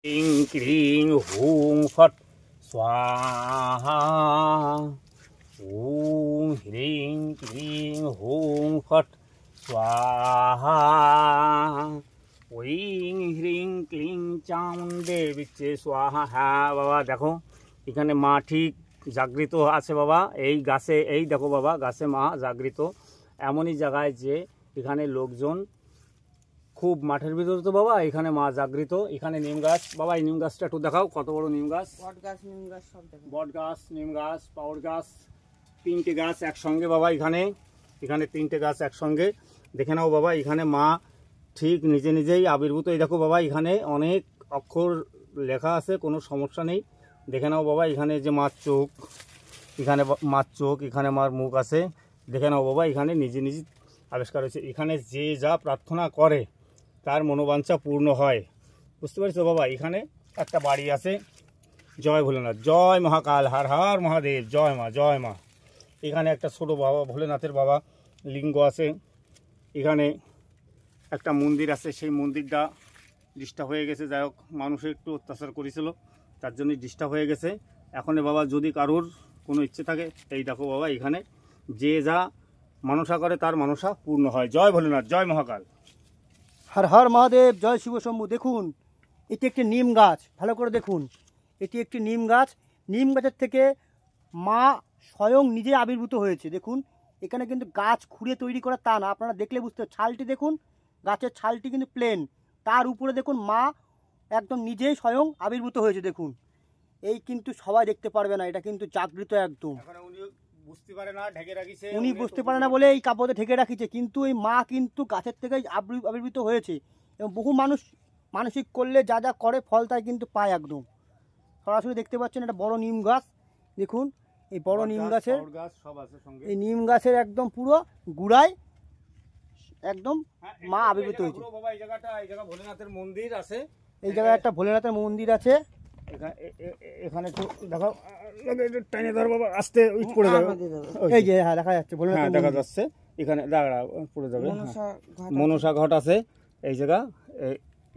क्लीं क्लीं हूं फट् स्वाहा। ॐ ह्रीं क्लीं हूं फट् स्वाहा। ঐং হ্রিং ক্লিং চামুণ্ডে বিচ্ছে स्वाहा। হ্যাঁ বাবা, দেখো এখানে মা ঠিক জাগৃত আছে বাবা। এই গাছে, এই দেখো বাবা, গাছে মা জাগৃত। এমনই জায়গায় যে এখানে লোকজন খুব, মাঠের ভিতরে তো বাবা, এখানে মা জাগৃত। এখানে নিম গাছ বাবা, এই নিম গাছটা একটু দেখাও, কত বড় নিম গাছ। বট গাছ, নিম গাছ সব দেখো, বট গাছ, নিম গাছ, পাউর গাছ, তিনটে গাছ একসঙ্গে বাবা। এখানে তিনটে গাছ একসঙ্গে, দেখে নাও বাবা। এখানে মা ঠিক নিজে নিজেই আবির্ভূত। এই দেখো বাবা, এখানে অনেক অক্ষর লেখা আছে, কোনো সমস্যা নেই। দেখে নাও বাবা, এখানে যে মার চোখ, এখানে মার চোখ, এখানে মার মুখ আছে। দেখে নাও বাবা, এখানে নিজে নিজে আবিষ্কার হয়েছে। এখানে যে যা প্রার্থনা করে তার মনোবাঞ্ছা পূর্ণ হয়, বুঝতে পারছো বাবা। এখানে একটা বাড়ি আছে। জয় ভোলেনাথ, জয় মহাকাল, হর হর মহাদেব, জয় মা, জয় মা। এখানে একটা ছোটো বাবা ভোলেনাথের বাবা লিঙ্গ আছে। এখানে একটা মন্দির আছে, সেই মন্দিরটা ডিস্টার্ব হয়ে গেছে। যাই হোক, মানুষের একটু অত্যাচার করেছিল, তার জন্যই ডিস্টার্ব হয়ে গেছে। এখন বাবা যদি কারোর কোনো ইচ্ছে থাকে, এই দেখো বাবা, এখানে যে যা মানসা করে তার মানসা পূর্ণ হয়। জয় ভোলেনাথ, জয় মহাকাল, হর হর মহাদেব, জয় শিব শম্ভু। দেখুন, এটি একটি নিম গাছ, ভালো করে দেখুন। এটি একটি নিম গাছ। নিম গাছের থেকে মা স্বয়ং নিজে আবির্ভূত হয়েছে। দেখুন, এখানে কিন্তু গাছ খুঁড়ে তৈরি করা তা না, আপনারা দেখলে বুঝতে, ছালটি দেখুন, গাছের ছালটি কিন্তু প্লেন। তার উপরে দেখুন মা একদম নিজেই স্বয়ং আবির্ভূত হয়েছে। দেখুন, এই কিন্তু সবাই দেখতে পারবে না, এটা কিন্তু জাগৃত একদম। উনি বুঝতে পারে না বলে এই কাপড়ে ঢেকে রাখিছে, কিন্তু এই মা কিন্তু গাছের থেকেই আবির্ভূত হয়েছে। এবং বহু মানুষ মানসিক করলে যা যা করে ফল তাই কিন্তু পায় একদম। সরাসরি দেখতে পাচ্ছেন একটা বড় নিম গাছ। দেখুন, এই বড় নিম গাছের, এই নিম গাছের একদম পুরো গুড়ায় একদম মা আবির্ভূত হয়েছে। ভোলেনাথের মন্দির আছে, এই জায়গায় একটা ভোলেনাথের মন্দির আছে। এখানে একটু দেখাও, টাইনে ধর বাবা, আস্তে পড়ে যাবে। এই যে হ্যাঁ দেখা যাচ্ছে, হ্যাঁ দেখা যাচ্ছে। এখানে দাঁড়া, পড়ে যাবে। মনসা ঘট আছে এই জায়গা,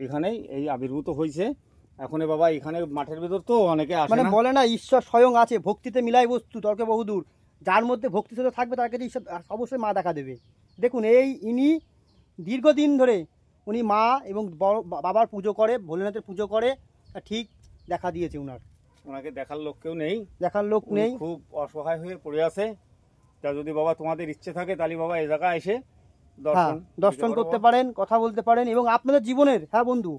এখানেই এই আবির্ভূত হয়েছে। এখন বাবা এখানে মাঠের ভিতর তো অনেকে আসে, মানে বলে না ঈশ্বর স্বয়ং আছে, ভক্তিতে মিলাই বস্তু তর্কে বহুদূর। যার মধ্যে ভক্তি শ্রদ্ধা থাকবে তার কাছে ঈশ্বর অবশ্যই মা দেখা দেবে। দেখুন, ইনি দীর্ঘদিন ধরে উনি মা এবং বাবার পুজো করে, ভোলেনাথের পুজো করে, ঠিক দেখা দিয়েছে। ওনাকে দেখার লোক কেউ নেই, দেখার লোক নেই, খুব অসহায় হয়ে পড়ে আছে। তা যদি বাবা তোমাদের ইচ্ছে থাকে তাহলে বাবা এই জায়গায় এসে দর্শন করতে পারেন, কথা বলতে পারেন। এবং আপনাদের জীবনের, হ্যাঁ বন্ধু,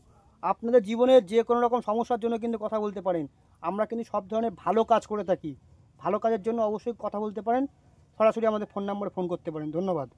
আপনাদের জীবনের যে কোনো রকম সমস্যার জন্য কিন্তু কথা বলতে পারেন। আমরা কিন্তু সব ধরনের ভালো কাজ করে থাকি। ভালো কাজের জন্য অবশ্যই কথা বলতে পারেন। সরাসরি আমাদের ফোন নম্বরে ফোন করতে পারেন। ধন্যবাদ।